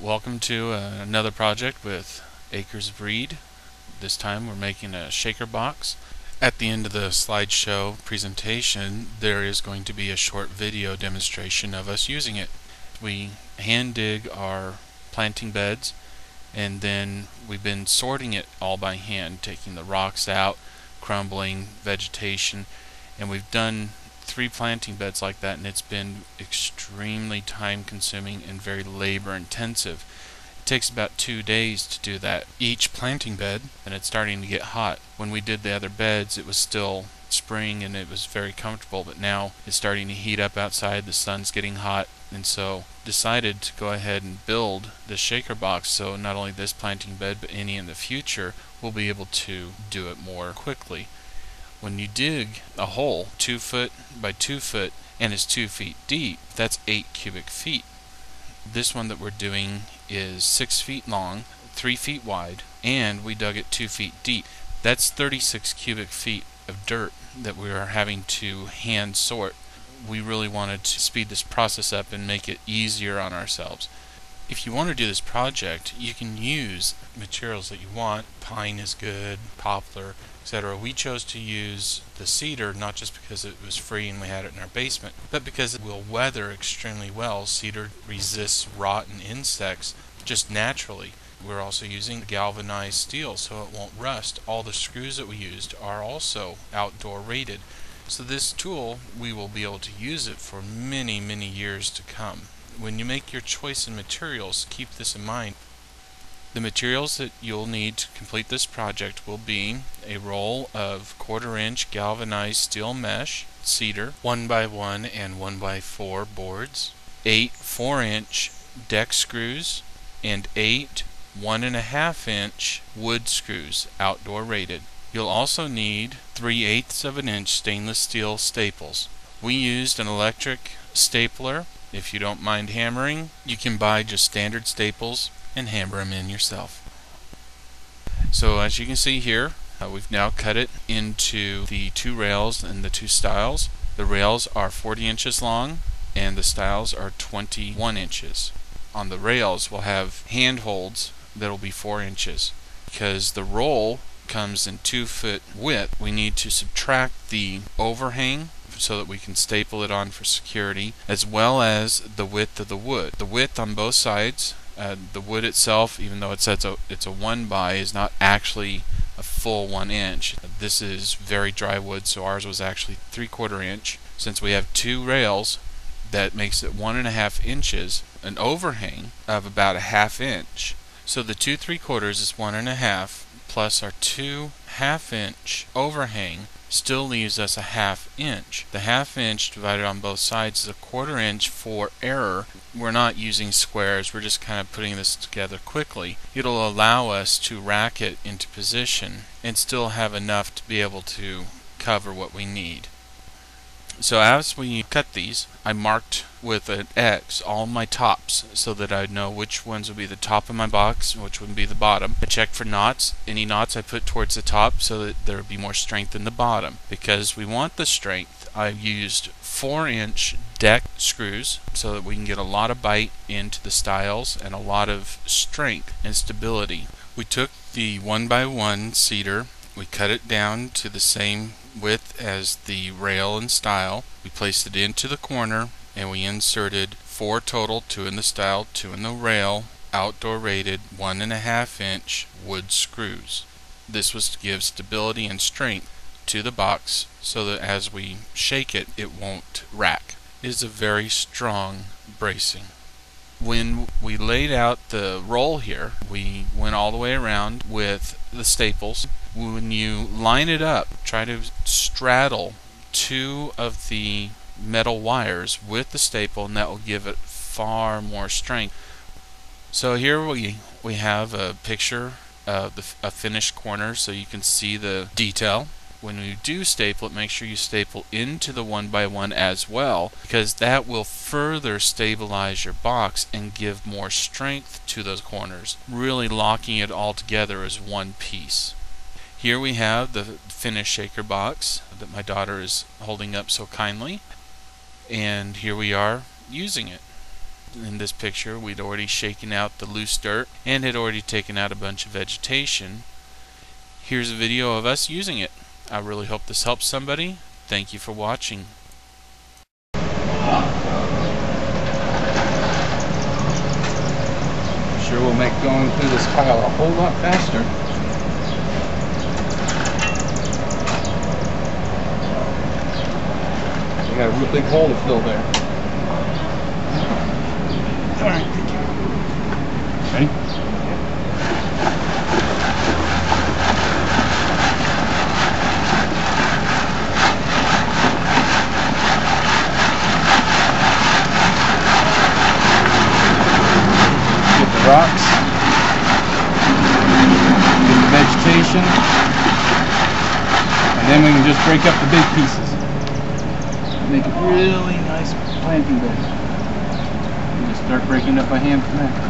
Welcome to another project with Acres of Reed. This time we're making a shaker box. At the end of the slideshow presentation there is going to be a short video demonstration of us using it. We hand dig our planting beds and then we've been sorting it all by hand, taking the rocks out, crumbling vegetation, and we've done 3 planting beds like that, and it's been extremely time consuming and very labor intensive. It takes about 2 days to do that each planting bed, and it's starting to get hot. When we did the other beds it was still spring and it was very comfortable, but now it's starting to heat up outside, the sun's getting hot, and so decided to go ahead and build this shaker box so not only this planting bed but any in the future we'll be able to do it more quickly. When you dig a hole 2 foot by 2 foot and it's 2 feet deep, that's 8 cubic feet. This one that we're doing is 6 feet long, 3 feet wide, and we dug it 2 feet deep. That's 36 cubic feet of dirt that we are having to hand sort. We really wanted to speed this process up and make it easier on ourselves. If you want to do this project, you can use materials that you want. Pine is good, poplar, etc. We chose to use the cedar not just because it was free and we had it in our basement, but because it will weather extremely well. Cedar resists rot and insects just naturally. We're also using galvanized steel so it won't rust. All the screws that we used are also outdoor rated. So this tool, we will be able to use it for many, many years to come. When you make your choice in materials, keep this in mind. The materials that you'll need to complete this project will be a roll of 1/4 inch galvanized steel mesh, cedar, 1x1 and 1x4 boards, 8 4-inch deck screws, and 8 1.5 inch wood screws, outdoor rated. You'll also need 3/8 of an inch stainless steel staples. We used an electric stapler. If you don't mind hammering, you can buy just standard staples and hammer them in yourself. So as you can see here, we've now cut it into the 2 rails and the 2 stiles. The rails are 40 inches long and the stiles are 21 inches. On the rails we'll have handholds that'll be 4 inches. Because the roll comes in 2 foot width, we need to subtract the overhang so that we can staple it on for security, as well as the width of the wood. The width on both sides, the wood itself, even though it says it's a 1x, is not actually a full 1 inch. This is very dry wood, so ours was actually 3/4 inch. Since we have 2 rails, that makes it 1.5 inches, an overhang of about a 1/2 inch. So the 2 3/4 is 1.5, plus our 2 1/2 inch overhang still leaves us a 1/2 inch. The 1/2 inch divided on both sides is a 1/4 inch for error. We're not using squares, we're just kind of putting this together quickly. It'll allow us to rack it into position and still have enough to be able to cover what we need. So as we cut these, I marked with an X all my tops so that I'd know which ones would be the top of my box and which would be the bottom. I checked for knots. Any knots I put towards the top so that there would be more strength in the bottom. Because we want the strength, I used 4-inch deck screws so that we can get a lot of bite into the stiles and a lot of strength and stability. We took the 1x1 cedar, we cut it down to the same width as the rail and stile. We placed it into the corner and we inserted 4 total, 2 in the stile, 2 in the rail, outdoor rated 1.5 inch wood screws. This was to give stability and strength to the box so that as we shake it, it won't rack. It is a very strong bracing. When we laid out the roll here, we went all the way around with the staples. When you line it up, try to straddle 2 of the metal wires with the staple, and that will give it far more strength. So here we have a picture of a finished corner so you can see the detail. When you do staple it, make sure you staple into the 1x1 as well, because that will further stabilize your box and give more strength to those corners, really locking it all together as one piece. Here we have the finished shaker box that my daughter is holding up so kindly, and here we are using it. In this picture, we'd already shaken out the loose dirt and had already taken out a bunch of vegetation. Here's a video of us using it. I really hope this helps somebody. Thank you for watching. Sure will make going through this pile a whole lot faster. We got a real big hole to fill there. Alright, thank you. Ready? Get the rocks. Get the vegetation. And then we can just break up the big pieces. Make a really nice planting bed. Just start breaking up by hand from there.